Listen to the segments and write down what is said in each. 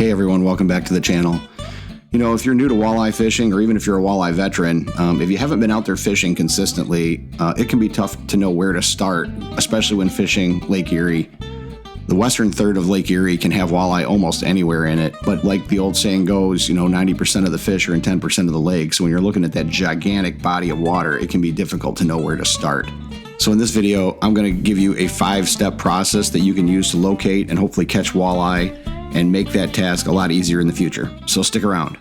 Hey everyone, welcome back to the channel. You know, if you're new to walleye fishing, or even if you're a walleye veteran, if you haven't been out there fishing consistently, it can be tough to know where to start, especially when fishing Lake Erie. The western third of Lake Erie can have walleye almost anywhere in it, but like the old saying goes, 90% of the fish are in 10% of the lake. So when you're looking at that gigantic body of water, it can be difficult to know where to start. So in this video, I'm going to give you a 5-step process that you can use to locate and hopefully catch walleye and make that task a lot easier in the future. So stick around.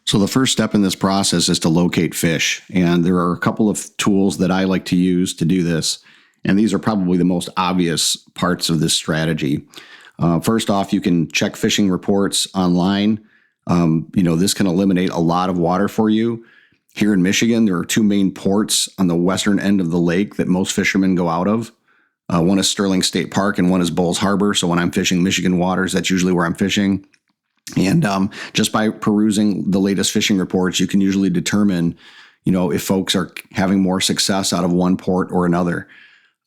So the first step in this process is to locate fish. And there are a couple of tools that I like to use to do this. And these are probably the most obvious parts of this strategy. First off, you can check fishing reports online. This can eliminate a lot of water for you. Here in Michigan, there are 2 main ports on the western end of the lake that most fishermen go out of. One is Sterling State Park and one is Bulls Harbor. So when I'm fishing Michigan waters, that's usually where I'm fishing. And just by perusing the latest fishing reports, you can usually determine, if folks are having more success out of one port or another.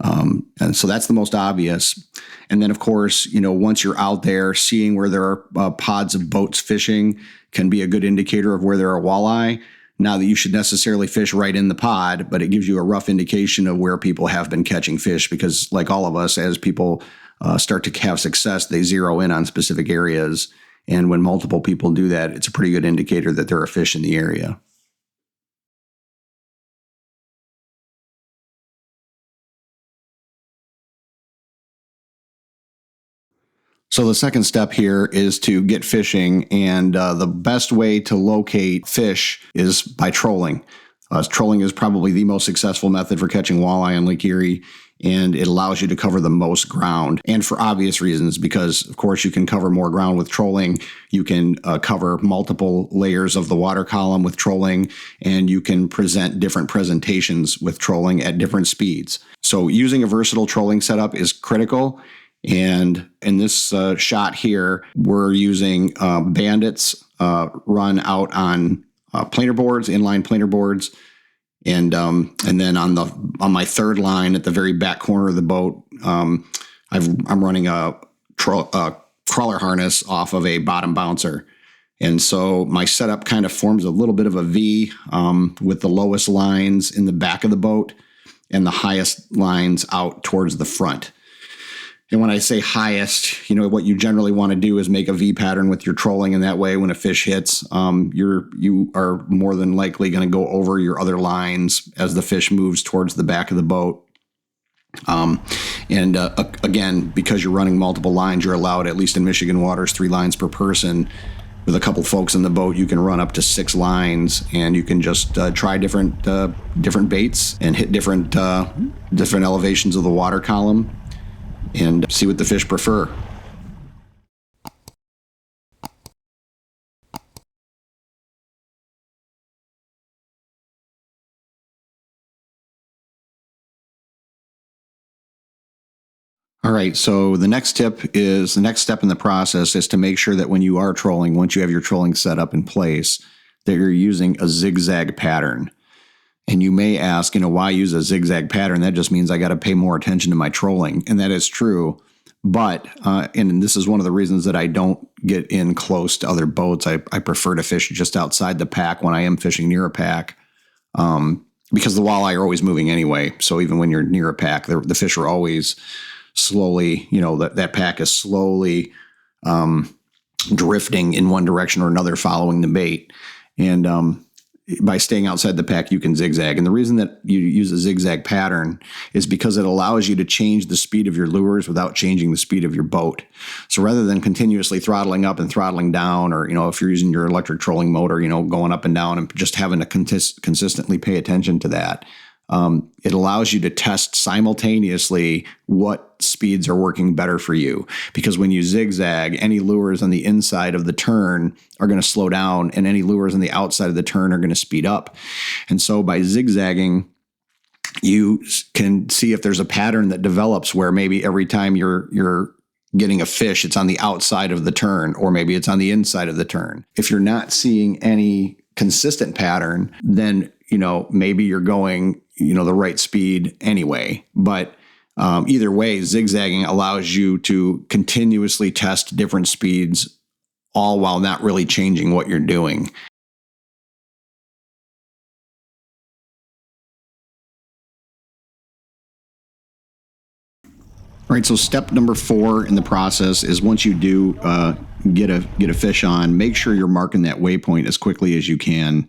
And so that's the most obvious. And then, of course, once you're out there, seeing where there are pods of boats fishing can be a good indicator of where there are walleye. Not that you should necessarily fish right in the pod, but it gives you a rough indication of where people have been catching fish, because like all of us, as people start to have success, they zero in on specific areas. And when multiple people do that, it's a pretty good indicator that there are fish in the area. So the second step here is to get fishing, and the best way to locate fish is by trolling. Trolling is probably the most successful method for catching walleye on Lake Erie, and it allows you to cover the most ground, and for obvious reasons, because of course you can cover more ground with trolling. You can cover multiple layers of the water column with trolling, and you can present different presentations with trolling at different speeds. So using a versatile trolling setup is critical. And in this shot here, we're using bandits run out on planer boards, inline planer boards, and then on my third line at the very back corner of the boat, I'm running a crawler harness off of a bottom bouncer, and so my setup kind of forms a little bit of a V with the lowest lines in the back of the boat and the highest lines out towards the front. And when I say highest, what you generally want to do is make a V pattern with your trolling, and that way when a fish hits, you are more than likely going to go over your other lines as the fish moves towards the back of the boat. Again, because you're running multiple lines, you're allowed, at least in Michigan waters, 3 lines per person. With a couple folks in the boat, you can run up to 6 lines, and you can just try different baits and hit different elevations of the water column and see what the fish prefer. All right, so the next step in the process is to make sure that when you are trolling, once you have your trolling set up in place, that you're using a zigzag pattern. And you may ask, why use a zigzag pattern? That just means I got to pay more attention to my trolling. And that is true. But, and this is one of the reasons that I don't get in close to other boats. I prefer to fish just outside the pack when I am fishing near a pack, because the walleye are always moving anyway. So even when you're near a pack, the fish are always slowly, that pack is slowly drifting in one direction or another, following the bait. And by staying outside the pack, you can zigzag. And the reason that you use a zigzag pattern is because it allows you to change the speed of your lures without changing the speed of your boat. So rather than continuously throttling up and throttling down, or, if you're using your electric trolling motor, going up and down and just having to consistently pay attention to that, it allows you to test simultaneously what speeds are working better for you. Because when you zigzag, any lures on the inside of the turn are going to slow down, and any lures on the outside of the turn are going to speed up. And so by zigzagging, you can see if there's a pattern that develops where maybe every time you're getting a fish, it's on the outside of the turn, or maybe it's on the inside of the turn. If you're not seeing any consistent pattern, then, maybe you're going, the right speed anyway. But either way, zigzagging allows you to continuously test different speeds, all while not really changing what you're doing. All right, so step number 4 in the process is once you do get a fish on, make sure you're marking that waypoint as quickly as you can.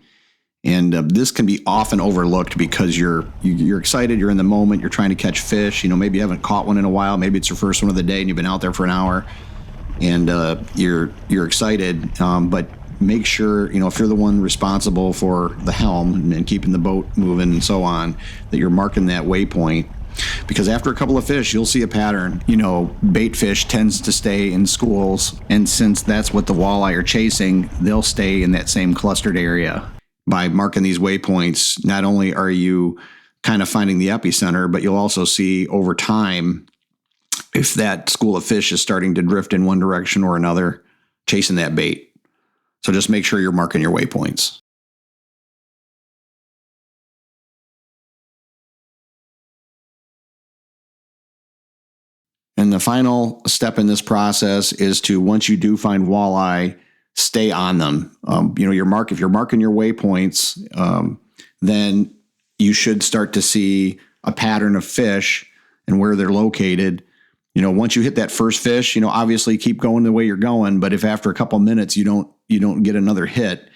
And this can be often overlooked because you're excited, you're in the moment, you're trying to catch fish. Maybe you haven't caught one in a while, maybe it's your first one of the day and you've been out there for an hour, and you're excited. But make sure, if you're the one responsible for the helm and keeping the boat moving and so on, that you're marking that waypoint. Because after a couple of fish, you'll see a pattern. Bait fish tends to stay in schools, and since that's what the walleye are chasing, they'll stay in that same clustered area. By marking these waypoints, not only are you kind of finding the epicenter, but you'll also see over time if that school of fish is starting to drift in one direction or another, chasing that bait. So just make sure you're marking your waypoints. And the final step in this process is to, once you do find walleye, stay on them. If you're marking your waypoints, then you should start to see a pattern of fish and where they're located. Once you hit that first fish, obviously keep going the way you're going. But if after a couple minutes you don't get another hit,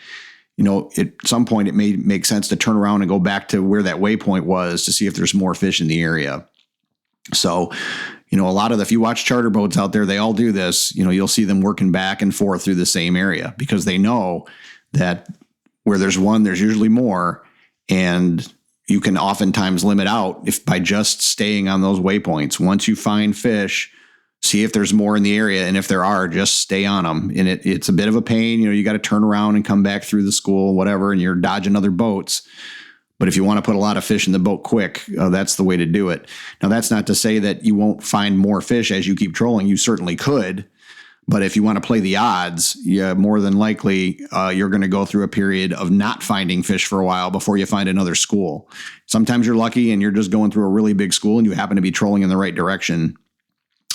at some point it may make sense to turn around and go back to where that waypoint was to see if there's more fish in the area. So, if you watch charter boats out there, they all do this. You'll see them working back and forth through the same area because they know that where there's one, there's usually more. And you can oftentimes limit out if by just staying on those waypoints. Once you find fish, see if there's more in the area. And if there are, just stay on them. And it's a bit of a pain. You got to turn around and come back through the school, whatever, and you're dodging other boats. But if you want to put a lot of fish in the boat quick, that's the way to do it. Now, that's not to say that you won't find more fish as you keep trolling. You certainly could. But if you want to play the odds, more than likely, you're going to go through a period of not finding fish for a while before you find another school. Sometimes you're lucky and you're just going through a really big school and you happen to be trolling in the right direction.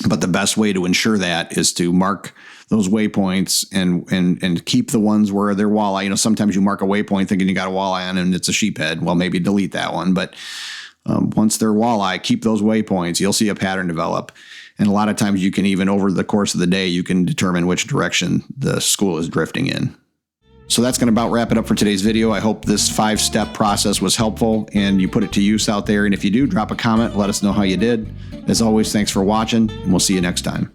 But the best way to ensure that is to mark those waypoints and keep the ones where they're walleye. Sometimes you mark a waypoint thinking you got a walleye on and it's a sheephead. Well, maybe delete that one. But once they're walleye, keep those waypoints. You'll see a pattern develop. And a lot of times you can even, over the course of the day, you can determine which direction the school is drifting in. So that's going to about wrap it up for today's video. I hope this 5-step process was helpful and you put it to use out there. And if you do, drop a comment, let us know how you did. As always, thanks for watching, and we'll see you next time.